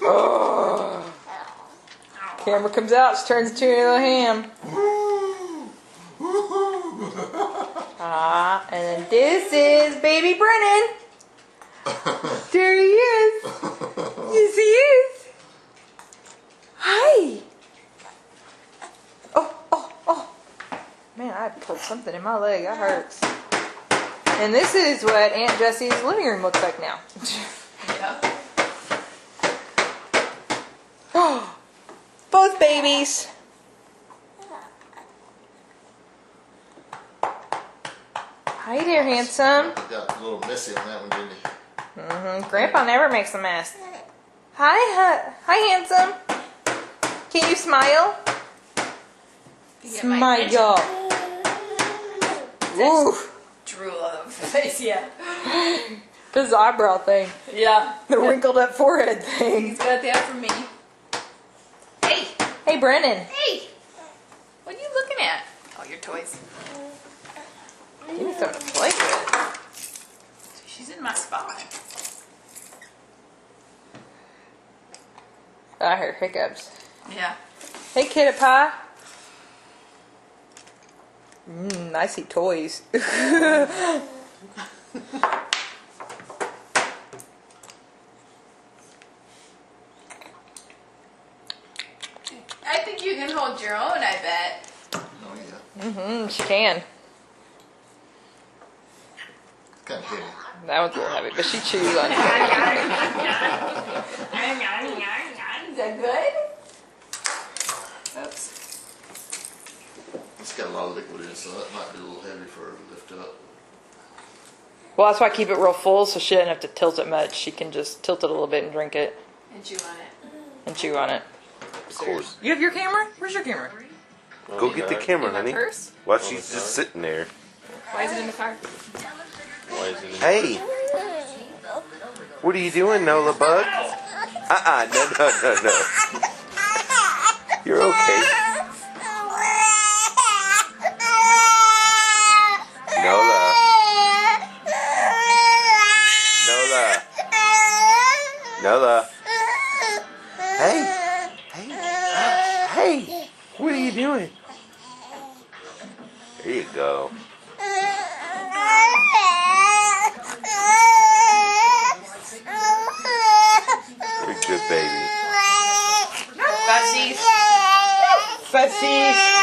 Oh. Camera comes out, she turns into a little ham. Ah, and then this is baby Brennan. There he is. Yes, he is. Hi. Oh. Man, I pulled something in my leg. That hurts. And this is what Aunt Jessie's living room looks like now. Yeah. Oh, both babies. Hi there, handsome. You got a little messy on that one, didn't you? Grandpa never makes a mess. Hi, handsome. Can you smile? Smile. Ooh. Drool of face, yeah. This eyebrow thing. Yeah. The wrinkled up forehead thing. He's got that from me. Hey! Hey, Brennan. Hey! What are you looking at? Oh, your toys. Give me something to play with. She's in my spot. I heard hiccups. Yeah. Hey, Kitty Pie. I see toys. I think you can hold your own, I bet. Oh, yeah. She can. It's kind of heavy. That one's a little heavy, but she chews on it. Is that good? Oops. It's got a lot of liquid in it, so that might be a little heavy for her to lift up. Well, that's why I keep it real full, so she doesn't have to tilt it much. She can just tilt it a little bit and drink it And chew on it. and chew on it. Of course. You have your camera? Where's your camera? Go get the camera, In my honey. purse? While she's just sitting there. Why is it in the car? Why is it? Hey! What are you doing, Nola Bug? No. You're okay. Nola. Nola. Hey! What are you doing? There you go. You're a good baby. Fussies. Fussies.